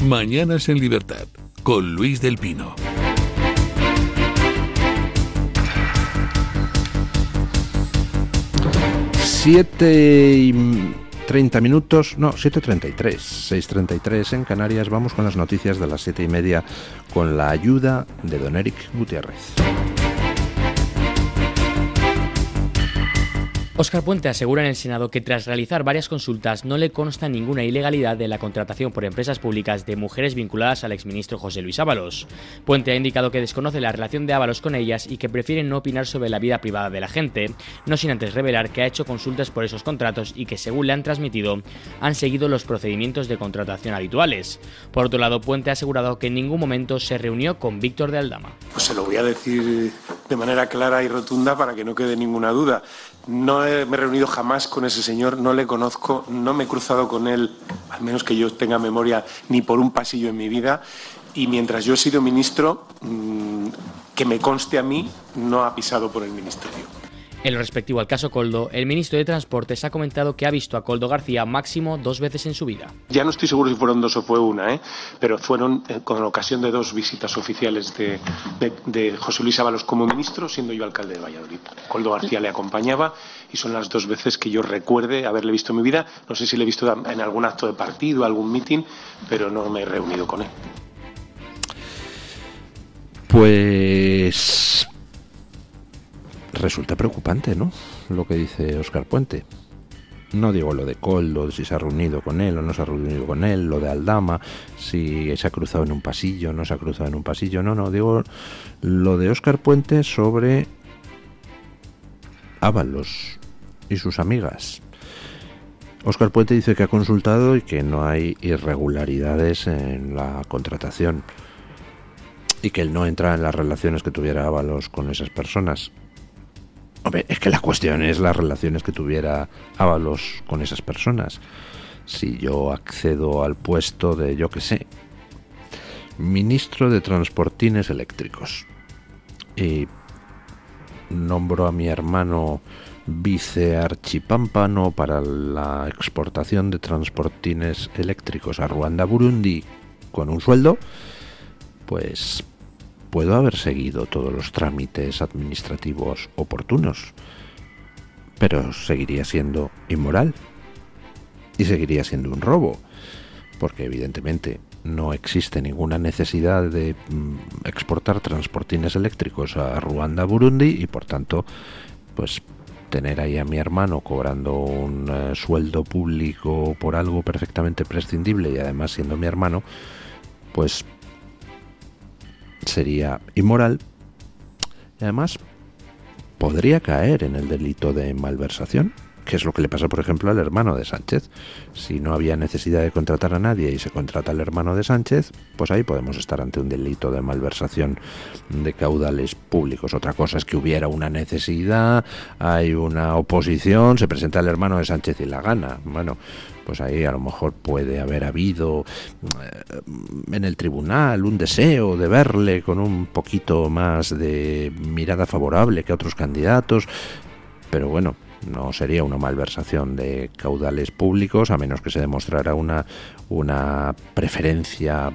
Mañanas en Libertad, con Luis del Pino. Siete y 30 minutos, no, 7:33, 6:33 en Canarias. Vamos con las noticias de las 7:30 con la ayuda de don Eric Gutiérrez. Óscar Puente asegura en el Senado que tras realizar varias consultas no le consta ninguna ilegalidad de la contratación por empresas públicas de mujeres vinculadas al exministro José Luis Ábalos. Puente ha indicado que desconoce la relación de Ábalos con ellas y que prefiere no opinar sobre la vida privada de la gente, no sin antes revelar que ha hecho consultas por esos contratos y que, según le han transmitido, han seguido los procedimientos de contratación habituales. Por otro lado, Puente ha asegurado que en ningún momento se reunió con Víctor de Aldama. Pues se lo voy a decir de manera clara y rotunda para que no quede ninguna duda. No me he reunido jamás con ese señor, no le conozco, no me he cruzado con él, al menos que yo tenga memoria, ni por un pasillo en mi vida. Y mientras yo he sido ministro, que me conste a mí, no ha pisado por el ministerio. En lo respectivo al caso Koldo, el ministro de Transportes ha comentado que ha visto a Koldo García máximo 2 veces en su vida. Ya no estoy seguro si fueron 2 o fue una, pero fueron con ocasión de 2 visitas oficiales de José Luis Ábalos como ministro, siendo yo alcalde de Valladolid. Koldo García le acompañaba y son las 2 veces que yo recuerde haberle visto en mi vida. No sé si le he visto en algún acto de partido, algún mitin, pero no me he reunido con él. Pues resulta preocupante, ¿no?, lo que dice Óscar Puente. No digo lo de Koldo, si se ha reunido con él o no se ha reunido con él, lo de Aldama, si se ha cruzado en un pasillo o no se ha cruzado en un pasillo, no, digo lo de Óscar Puente sobre Ábalos y sus amigas. Óscar Puente dice que ha consultado y que no hay irregularidades en la contratación y que él no entra en las relaciones que tuviera Ábalos con esas personas. Hombre, es que la cuestión es las relaciones que tuviera Ábalos con esas personas. Si yo accedo al puesto de, yo qué sé, ministro de Transportines Eléctricos y nombro a mi hermano vicearchipámpano para la exportación de transportines eléctricos a Ruanda, Burundi, con un sueldo, pues puedo haber seguido todos los trámites administrativos oportunos, pero seguiría siendo inmoral y seguiría siendo un robo, porque evidentemente no existe ninguna necesidad de exportar transportines eléctricos a Ruanda, Burundi, y por tanto, pues tener ahí a mi hermano cobrando un sueldo público por algo perfectamente prescindible y además siendo mi hermano, pues sería inmoral y además podría caer en el delito de malversación, que es lo que le pasa, por ejemplo, al hermano de Sánchez. Si no había necesidad de contratar a nadie y se contrata al hermano de Sánchez, pues ahí podemos estar ante un delito de malversación de caudales públicos. Otra cosa es que hubiera una necesidad, hay una oposición, se presenta el hermano de Sánchez y la gana. Bueno, pues ahí a lo mejor puede haber habido en el tribunal un deseo de verle con un poquito más de mirada favorable que a otros candidatos, pero bueno, no sería una malversación de caudales públicos, a menos que se demostrara una preferencia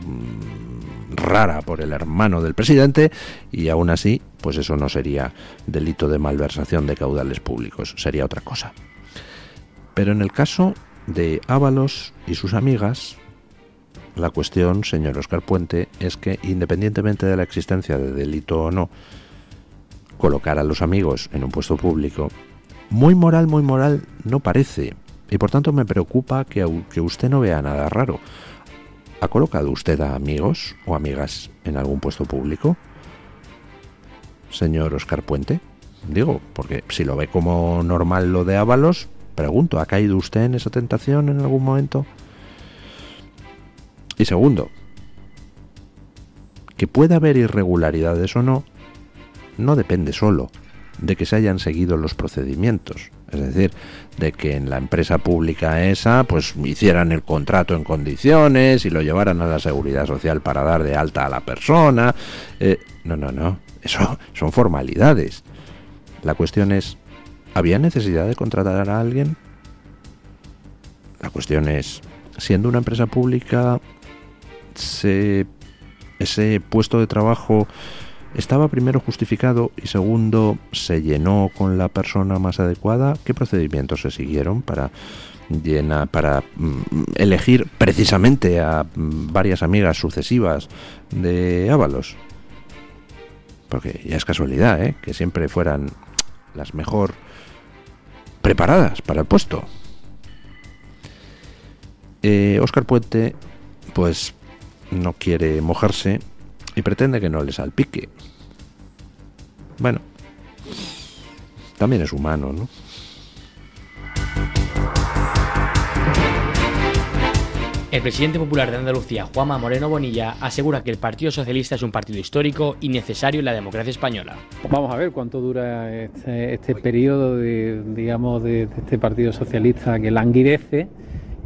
rara por el hermano del presidente, y aún así, pues eso no sería delito de malversación de caudales públicos, sería otra cosa. Pero en el caso de Ábalos y sus amigas, la cuestión, señor Óscar Puente, es que independientemente de la existencia de delito o no, colocar a los amigos en un puesto público muy moral no parece, y por tanto me preocupa que usted no vea nada raro. ¿Ha colocado usted a amigos o amigas en algún puesto público, señor Óscar Puente? Digo, porque si lo ve como normal lo de Ábalos, pregunto, ¿ha caído usted en esa tentación en algún momento? Y segundo, que pueda haber irregularidades o no, no depende solo de que se hayan seguido los procedimientos, es decir, de que en la empresa pública esa pues hicieran el contrato en condiciones y lo llevaran a la Seguridad Social para dar de alta a la persona. No, eso son formalidades. La cuestión es, ¿había necesidad de contratar a alguien? La cuestión es, siendo una empresa pública, ese puesto de trabajo estaba primero justificado y segundo se llenó con la persona más adecuada. ¿Qué procedimientos se siguieron para elegir precisamente a varias amigas sucesivas de Ábalos? Porque ya es casualidad, que siempre fueran las mejor preparadas para el puesto. Óscar Puente pues no quiere mojarse y pretende que no le salpique. Bueno, también es humano, ¿no? El presidente popular de Andalucía, Juanma Moreno Bonilla, asegura que el Partido Socialista es un partido histórico y necesario en la democracia española. Vamos a ver cuánto dura este periodo de este Partido Socialista que languidece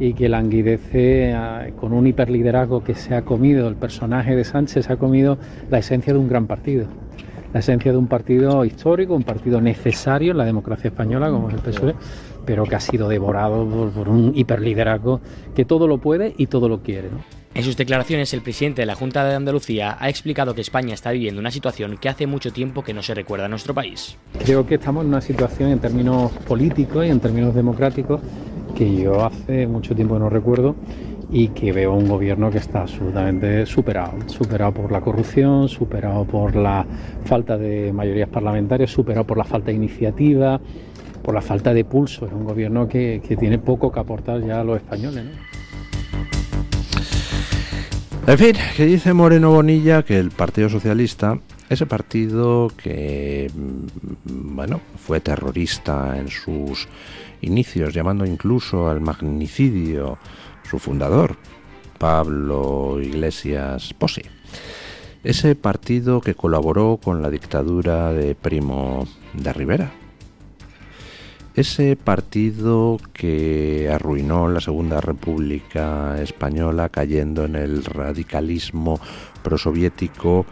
y que languidece con un hiperliderazgo que se ha comido, el personaje de Sánchez se ha comido la esencia de un gran partido. La esencia de un partido histórico, un partido necesario en la democracia española como es el PSOE, pero que ha sido devorado por un hiperliderazgo que todo lo puede y todo lo quiere, ¿no? En sus declaraciones, el presidente de la Junta de Andalucía ha explicado que España está viviendo una situación que hace mucho tiempo que no se recuerda en nuestro país. Creo que estamos en una situación en términos políticos y en términos democráticos que yo hace mucho tiempo que no recuerdo y que veo un gobierno que está absolutamente superado por la corrupción, superado por la falta de mayorías parlamentarias, superado por la falta de iniciativa, por la falta de pulso. Es un gobierno que tiene poco que aportar ya a los españoles, ¿no? En fin, que dice Moreno Bonilla que el Partido Socialista, ese partido que, bueno, fue terrorista en sus inicios, llamando incluso al magnicidio su fundador, Pablo Iglesias Posse. Ese partido que colaboró con la dictadura de Primo de Rivera. Ese partido que arruinó la Segunda República Española cayendo en el radicalismo prosoviético,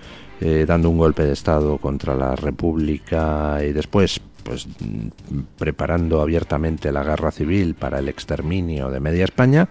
dando un golpe de Estado contra la República y después pues preparando abiertamente la guerra civil para el exterminio de media España.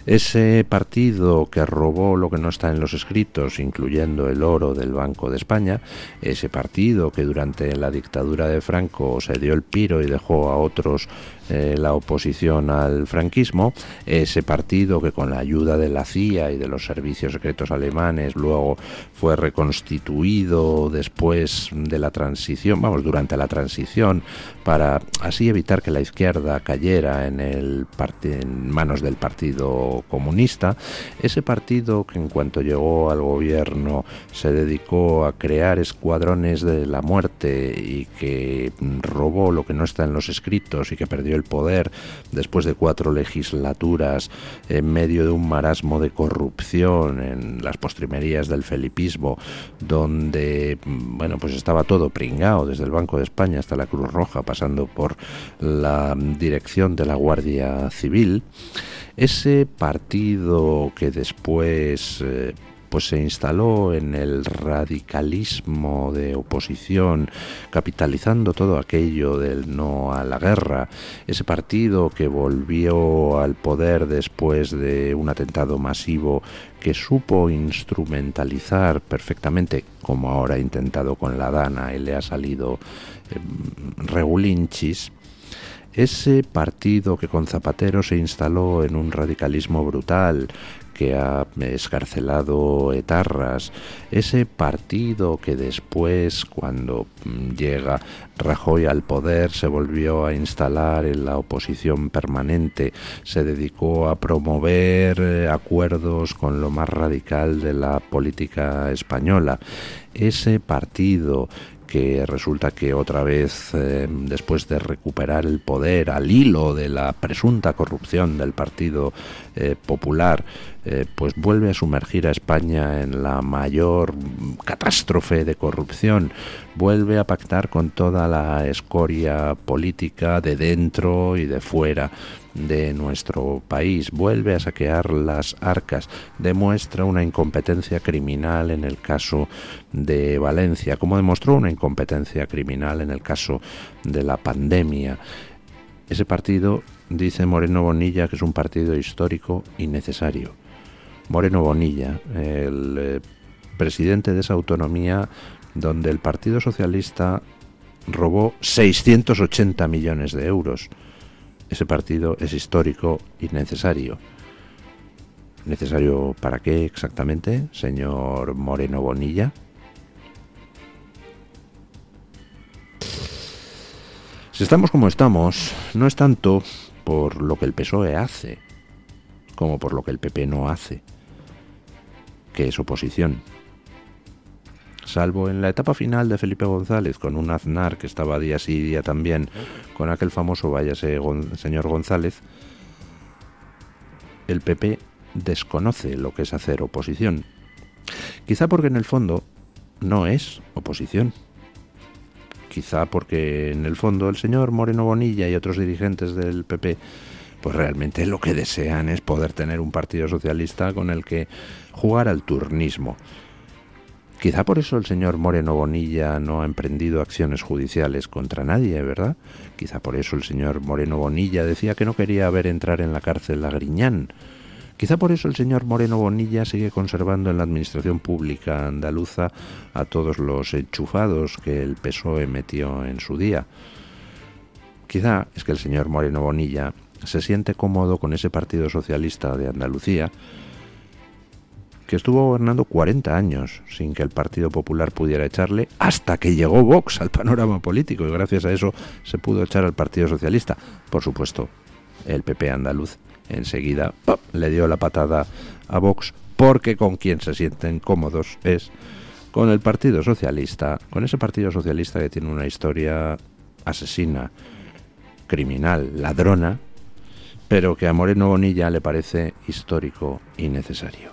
Ese partido que robó lo que no está en los escritos, incluyendo el oro del Banco de España, ese partido que durante la dictadura de Franco se dio el piro y dejó a otros la oposición al franquismo, ese partido que con la ayuda de la CIA y de los servicios secretos alemanes luego fue reconstituido después de la transición, durante la transición, para así evitar que la izquierda cayera en manos del Partido Comunista, ese partido que en cuanto llegó al gobierno se dedicó a crear escuadrones de la muerte y que robó lo que no está en los escritos y que perdió el poder después de 4 legislaturas en medio de un marasmo de corrupción en las postrimerías del felipismo, donde pues estaba todo pringado, desde el Banco de España hasta la Cruz Roja, pasando por la dirección de la Guardia Civil. Ese partido que después se instaló en el radicalismo de oposición, capitalizando todo aquello del no a la guerra, ese partido que volvió al poder después de un atentado masivo que supo instrumentalizar perfectamente, como ahora ha intentado con la Dana y le ha salido regulinchis. Ese partido que con Zapatero se instaló en un radicalismo brutal, que ha escarcelado etarras, ese partido que después, cuando llega Rajoy al poder, se volvió a instalar en la oposición permanente, se dedicó a promover acuerdos con lo más radical de la política española. Ese partido que resulta que otra vez, después de recuperar el poder al hilo de la presunta corrupción del Partido Popular, pues vuelve a sumergir a España en la mayor catástrofe de corrupción, vuelve a pactar con toda la escoria política de dentro y de fuera de nuestro país, vuelve a saquear las arcas, demuestra una incompetencia criminal en el caso de Valencia, como demostró una incompetencia criminal en el caso de la pandemia. Ese partido, dice Moreno Bonilla, que es un partido histórico y necesario. Moreno Bonilla, el presidente de esa autonomía donde el Partido Socialista robó 680 millones de euros. Ese partido es histórico y necesario. ¿Necesario para qué exactamente, señor Moreno Bonilla? Si estamos como estamos, no es tanto por lo que el PSOE hace, como por lo que el PP no hace, que es oposición. Salvo en la etapa final de Felipe González, con un Aznar que estaba día sí día también, con aquel famoso váyase señor González, el PP desconoce lo que es hacer oposición. Quizá porque en el fondo no es oposición. Quizá porque en el fondo el señor Moreno Bonilla y otros dirigentes del PP pues realmente lo que desean es poder tener un partido socialista con el que jugar al turnismo. Quizá por eso el señor Moreno Bonilla no ha emprendido acciones judiciales contra nadie, ¿verdad? Quizá por eso el señor Moreno Bonilla decía que no quería ver entrar en la cárcel a Griñán. Quizá por eso el señor Moreno Bonilla sigue conservando en la administración pública andaluza a todos los enchufados que el PSOE metió en su día. Quizá es que el señor Moreno Bonilla se siente cómodo con ese Partido Socialista de Andalucía que estuvo gobernando 40 años sin que el Partido Popular pudiera echarle, hasta que llegó Vox al panorama político y gracias a eso se pudo echar al Partido Socialista. Por supuesto, el PP andaluz enseguida ¡pop!, le dio la patada a Vox, porque con quien se sienten cómodos es con el Partido Socialista, con ese Partido Socialista que tiene una historia asesina, criminal, ladrona, pero que a Moreno Bonilla le parece histórico y necesario.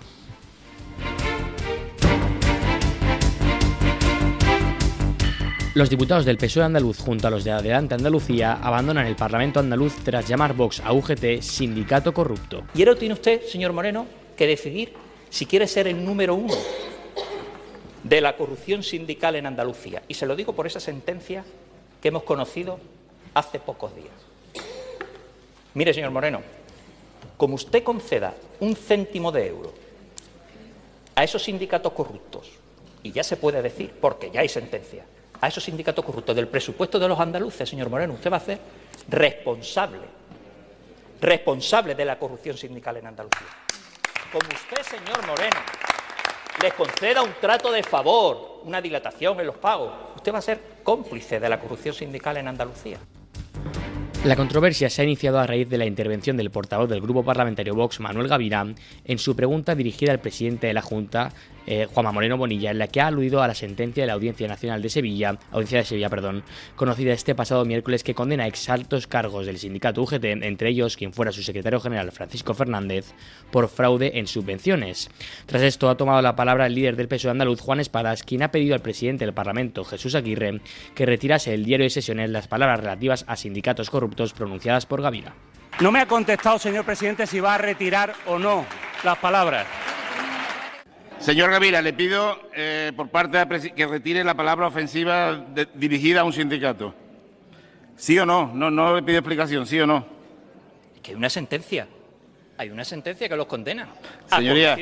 Los diputados del PSOE andaluz junto a los de Adelante Andalucía abandonan el Parlamento andaluz tras llamar Vox a UGT sindicato corrupto. Y ahora tiene usted, señor Moreno, que decidir si quiere ser el número 1 de la corrupción sindical en Andalucía. Y se lo digo por esa sentencia que hemos conocido hace pocos días. Mire, señor Moreno, como usted conceda 1 céntimo de euro a esos sindicatos corruptos, y ya se puede decir, porque ya hay sentencia, a esos sindicatos corruptos del presupuesto de los andaluces, señor Moreno, usted va a ser responsable de la corrupción sindical en Andalucía. Como usted, señor Moreno, les conceda un trato de favor, una dilatación en los pagos, usted va a ser cómplice de la corrupción sindical en Andalucía. La controversia se ha iniciado a raíz de la intervención del portavoz del grupo parlamentario Vox, Manuel Gavirán, en su pregunta dirigida al presidente de la Junta, Juanma Moreno Bonilla, en la que ha aludido a la sentencia de la Audiencia de Sevilla, conocida este pasado miércoles, que condena a exaltos cargos del sindicato UGT, entre ellos quien fuera su secretario general Francisco Fernández, por fraude en subvenciones. Tras esto ha tomado la palabra el líder del PSOE andaluz, Juan Espadas, quien ha pedido al presidente del Parlamento, Jesús Aguirre, que retirase del diario de sesiones las palabras relativas a sindicatos corruptos pronunciadas por Gavira. No me ha contestado, señor presidente, si va a retirar o no las palabras. Señor Gavira, le pido por parte de que retire la palabra ofensiva dirigida a un sindicato. ¿Sí o no? No le pido explicación, ¿sí o no? Es que hay una sentencia que los condena. Señoría,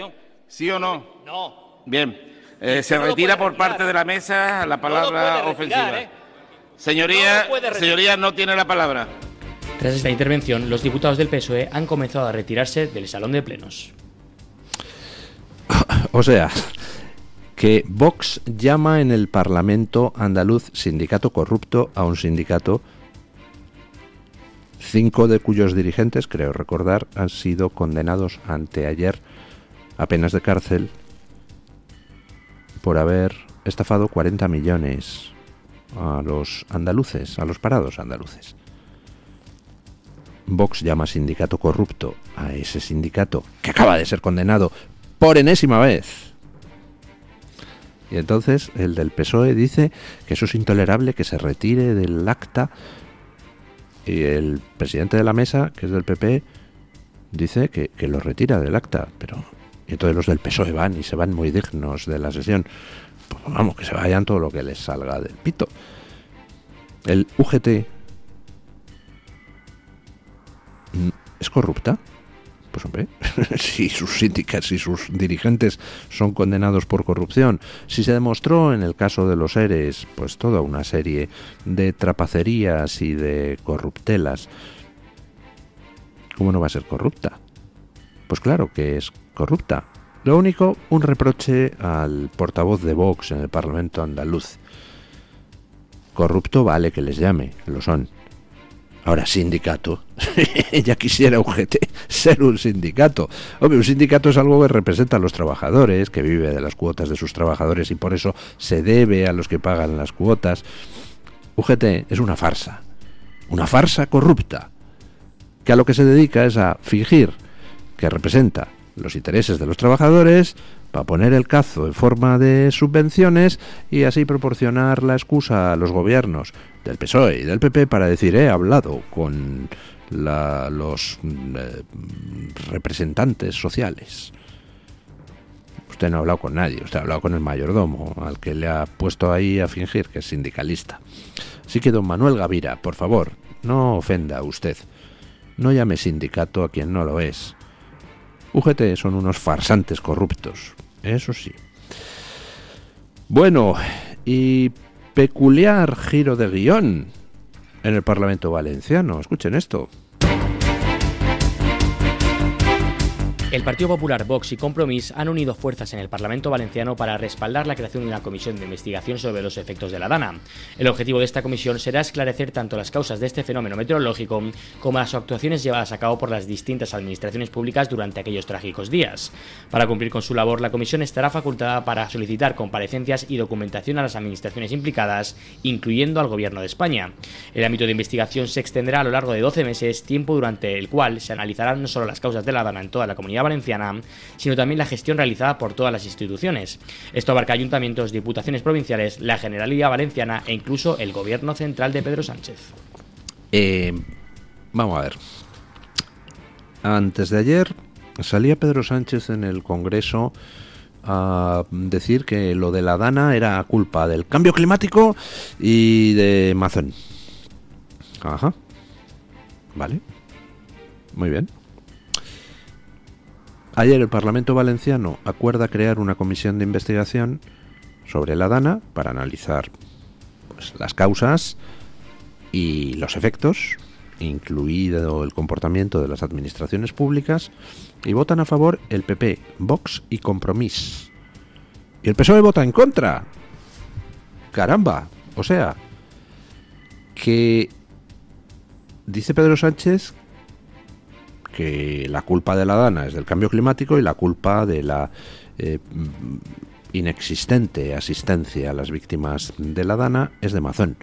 ¿sí o no? No. Bien, se retira por parte de la mesa la palabra ofensiva. Señoría, no tiene la palabra. Tras esta intervención, los diputados del PSOE han comenzado a retirarse del salón de plenos. O sea, que Vox llama en el Parlamento andaluz sindicato corrupto a un sindicato, 5 de cuyos dirigentes, creo recordar, han sido condenados anteayer a penas de cárcel por haber estafado 40 millones a los andaluces, a los parados andaluces. Vox llama sindicato corrupto a ese sindicato que acaba de ser condenado por enésima vez. Y entonces el del PSOE dice que eso es intolerable, que se retire del acta, y el presidente de la mesa, que es del PP, dice que lo retira del acta. Pero y entonces los del PSOE van y se van muy dignos de la sesión. Pues vamos, que se vayan todo lo que les salga del pito. El UGT es corrupta. Pues hombre, si sus sindicatos, si sus dirigentes son condenados por corrupción, si se demostró en el caso de los ERES, pues toda una serie de trapacerías y de corruptelas, ¿cómo no va a ser corrupta? Pues claro que es corrupta. Lo único, un reproche al portavoz de Vox en el Parlamento andaluz. Corrupto vale que les llame, lo son. Ahora, sindicato. Ya quisiera UGT ser un sindicato. Hombre, un sindicato es algo que representa a los trabajadores, que vive de las cuotas de sus trabajadores y por eso se debe a los que pagan las cuotas. UGT es una farsa corrupta, que a lo que se dedica es a fingir que representa los intereses de los trabajadores para poner el cazo en forma de subvenciones y así proporcionar la excusa a los gobiernos del PSOE y del PP para decir he hablado con los representantes sociales. Usted no ha hablado con nadie, usted ha hablado con el mayordomo, al que le ha puesto ahí a fingir que es sindicalista. Así que don Manuel Gavira, por favor, no ofenda a usted. No llame sindicato a quien no lo es. UGT son unos farsantes corruptos, eso sí. Bueno, y peculiar giro de guión en el Parlamento valenciano. Escuchen esto. El Partido Popular, Vox y Compromís han unido fuerzas en el Parlamento valenciano para respaldar la creación de una comisión de investigación sobre los efectos de la Dana. El objetivo de esta comisión será esclarecer tanto las causas de este fenómeno meteorológico como las actuaciones llevadas a cabo por las distintas administraciones públicas durante aquellos trágicos días. Para cumplir con su labor, la comisión estará facultada para solicitar comparecencias y documentación a las administraciones implicadas, incluyendo al Gobierno de España. El ámbito de investigación se extenderá a lo largo de 12 meses, tiempo durante el cual se analizarán no solo las causas de la Dana en toda la comunidad valenciana, sino también la gestión realizada por todas las instituciones. Esto abarca ayuntamientos, diputaciones provinciales, la Generalidad Valenciana e incluso el Gobierno central de Pedro Sánchez. Vamos a ver. Antes de ayer salía Pedro Sánchez en el Congreso a decir que lo de la Dana era culpa del cambio climático y de Mazón. Ajá. Vale. Muy bien. Ayer el Parlamento valenciano acuerda crear una comisión de investigación sobre la Dana para analizar pues, las causas y los efectos, incluido el comportamiento de las administraciones públicas, y votan a favor el PP, Vox y Compromís. Y el PSOE vota en contra. ¡Caramba! O sea, que dice Pedro Sánchez que la culpa de la Dana es del cambio climático y la culpa de la inexistente asistencia a las víctimas de la Dana es de Mazón,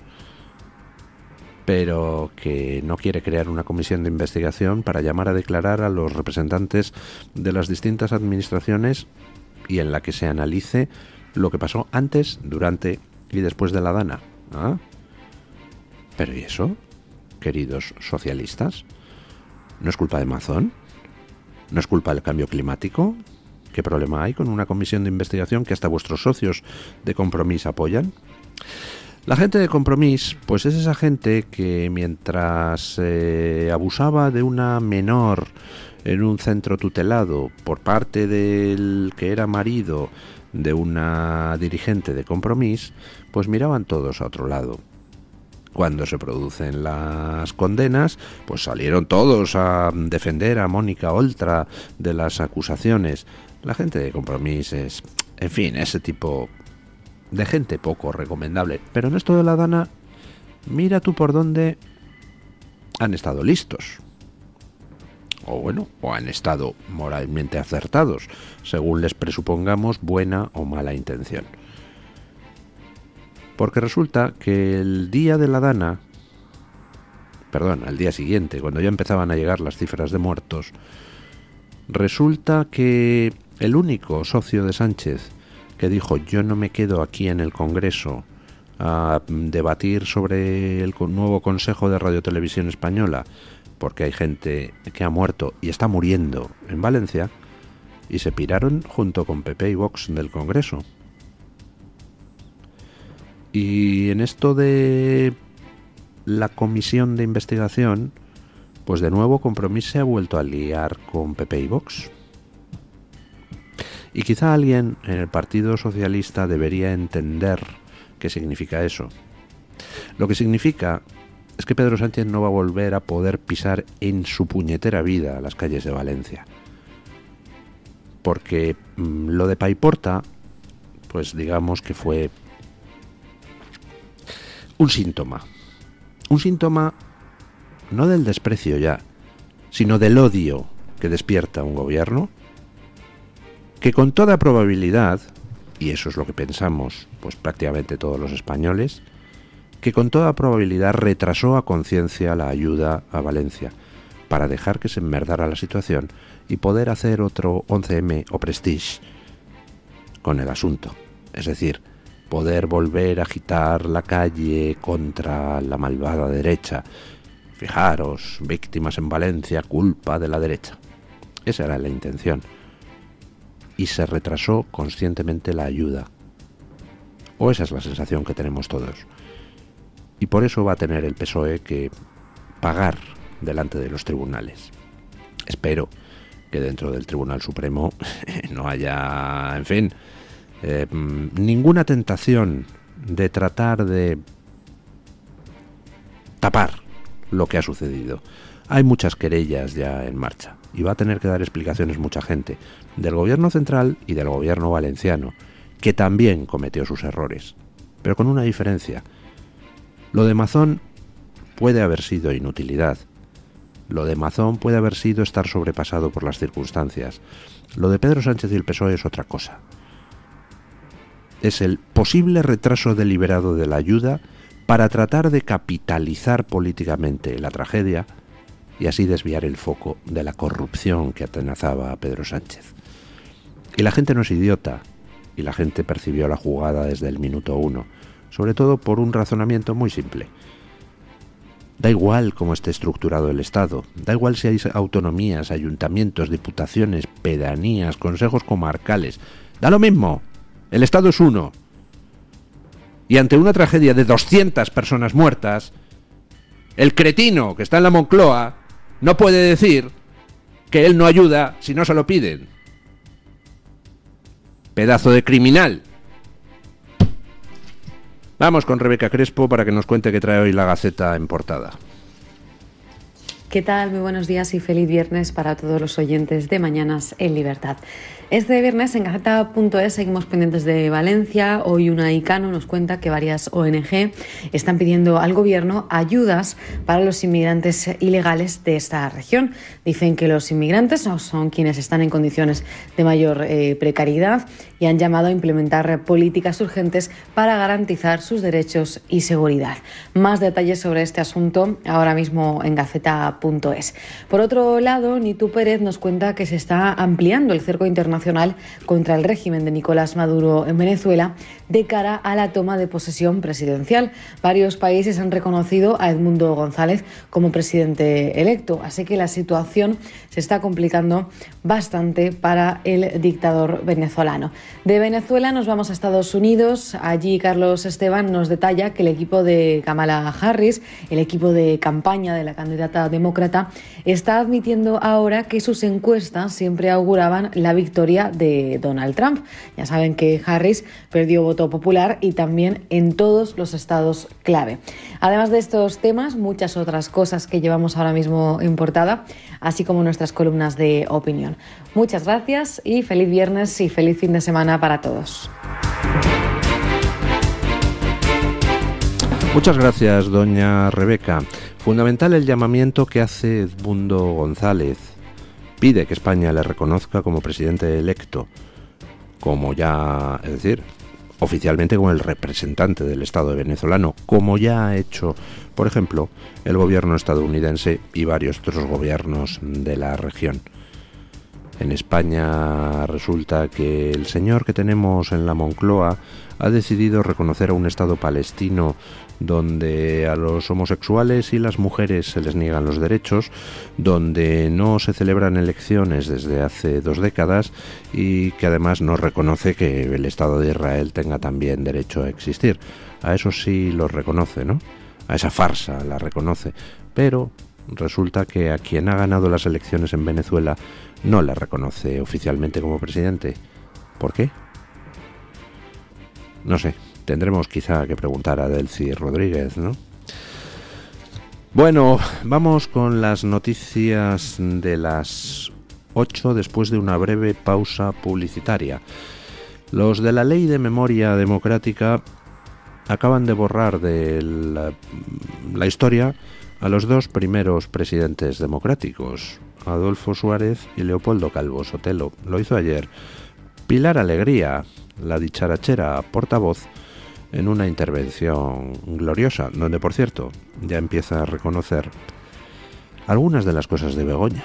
pero que no quiere crear una comisión de investigación para llamar a declarar a los representantes de las distintas administraciones y en la que se analice lo que pasó antes, durante y después de la Dana. ¿Ah? ¿Pero y eso, queridos socialistas? ¿No es culpa de Mazón? ¿No es culpa del cambio climático? ¿Qué problema hay con una comisión de investigación que hasta vuestros socios de Compromís apoyan? La gente de Compromís, pues es esa gente que mientras abusaba de una menor en un centro tutelado por parte del que era marido de una dirigente de Compromís, pues miraban todos a otro lado. Cuando se producen las condenas, pues salieron todos a defender a Mónica Oltra de las acusaciones. La gente de Compromís es, en fin, ese tipo de gente poco recomendable. Pero en esto de la Dana, mira tú por dónde han estado listos. O bueno, o han estado moralmente acertados, según les presupongamos buena o mala intención. Porque resulta que el día de la Dana, al día siguiente, cuando ya empezaban a llegar las cifras de muertos, resulta que el único socio de Sánchez que dijo yo no me quedo aquí en el Congreso a debatir sobre el nuevo Consejo de Radiotelevisión Española, porque hay gente que ha muerto y está muriendo en Valencia, y se piraron junto con PP y Vox del Congreso. Y en esto de la comisión de investigación, pues de nuevo Compromís se ha vuelto a liar con PP y Vox. Y quizá alguien en el Partido Socialista debería entender qué significa eso. Lo que significa es que Pedro Sánchez no va a volver a poder pisar en su puñetera vida las calles de Valencia. Porque lo de Paiporta, pues digamos que fue un síntoma. Un síntoma no del desprecio ya, sino del odio que despierta un gobierno que con toda probabilidad, y eso es lo que pensamos pues prácticamente todos los españoles, que con toda probabilidad retrasó a conciencia la ayuda a Valencia para dejar que se enmerdara la situación y poder hacer otro 11M o Prestige con el asunto. Es decir, poder volver a agitar la calle contra la malvada derecha. Fijaros, víctimas en Valencia, culpa de la derecha. Esa era la intención. Y se retrasó conscientemente la ayuda. O esa es la sensación que tenemos todos. Y por eso va a tener el PSOE que pagar delante de los tribunales. Espero que dentro del Tribunal Supremo no haya, en fin, ninguna tentación de tratar de tapar lo que ha sucedido. Hay muchas querellas ya en marcha y va a tener que dar explicaciones mucha gente del gobierno central y del gobierno valenciano, que también cometió sus errores, pero con una diferencia. Lo de Mazón puede haber sido inutilidad. Lo de Mazón puede haber sido estar sobrepasado por las circunstancias. Lo de Pedro Sánchez y el PSOE es otra cosa. Es el posible retraso deliberado de la ayuda para tratar de capitalizar políticamente la tragedia y así desviar el foco de la corrupción que atenazaba a Pedro Sánchez. Y la gente no es idiota, y la gente percibió la jugada desde el minuto 1, sobre todo por un razonamiento muy simple. Da igual cómo esté estructurado el Estado, da igual si hay autonomías, ayuntamientos, diputaciones, pedanías, consejos comarcales, da lo mismo, el Estado es uno. Y ante una tragedia de 200 personas muertas, el cretino que está en la Moncloa no puede decir que él no ayuda si no se lo piden. Pedazo de criminal. Vamos con Rebeca Crespo para que nos cuente qué trae hoy la Gaceta en portada. ¿Qué tal? Muy buenos días y feliz viernes para todos los oyentes de Mañanas en Libertad. Este viernes en Gaceta.es seguimos pendientes de Valencia. Hoy una ICANO nos cuenta que varias ONG están pidiendo al gobierno ayudas para los inmigrantes ilegales de esta región. Dicen que los inmigrantes no son quienes están en condiciones de mayor precariedad y han llamado a implementar políticas urgentes para garantizar sus derechos y seguridad. Más detalles sobre este asunto ahora mismo en Gaceta.es. Por otro lado, Nitu Pérez nos cuenta que se está ampliando el cerco internacional contra el régimen de Nicolás Maduro en Venezuela de cara a la toma de posesión presidencial. Varios países han reconocido a Edmundo González como presidente electo, así que la situación se está complicando bastante para el dictador venezolano. De Venezuela nos vamos a Estados Unidos. Allí Carlos Esteban nos detalla que el equipo de Kamala Harris, el equipo de campaña de la candidata demócrata, está admitiendo ahora que sus encuestas siempre auguraban la victoria de Donald Trump. Ya saben que Harris perdió voto popular y también en todos los estados clave. Además de estos temas, muchas otras cosas que llevamos ahora mismo en portada, así como nuestras columnas de opinión. Muchas gracias y feliz viernes y feliz fin de semana para todos. Muchas gracias, doña Rebeca. Fundamental el llamamiento que hace Edmundo González. Pide que España le reconozca como presidente electo, como ya, es decir, oficialmente como el representante del Estado venezolano, como ya ha hecho, por ejemplo, el gobierno estadounidense y varios otros gobiernos de la región. En España resulta que el señor que tenemos en la Moncloa ha decidido reconocer a un Estado palestino donde a los homosexuales y las mujeres se les niegan los derechos, donde no se celebran elecciones desde hace 2 décadas y que además no reconoce que el Estado de Israel tenga también derecho a existir. A eso sí lo reconoce, ¿no? A esa farsa la reconoce, pero resulta que a quien ha ganado las elecciones en Venezuela no le reconoce oficialmente como presidente. ¿Por qué? No sé, tendremos quizá que preguntar a Delcy Rodríguez, ¿no? Bueno, vamos con las noticias de las 8 después de una breve pausa publicitaria. Los de la Ley de Memoria Democrática acaban de borrar de la historia a los dos primeros presidentes democráticos, Adolfo Suárez y Leopoldo Calvo Sotelo. Lo hizo ayer Pilar Alegría, la dicharachera portavoz, en una intervención gloriosa, donde, por cierto, ya empieza a reconocer algunas de las cosas de Begoña.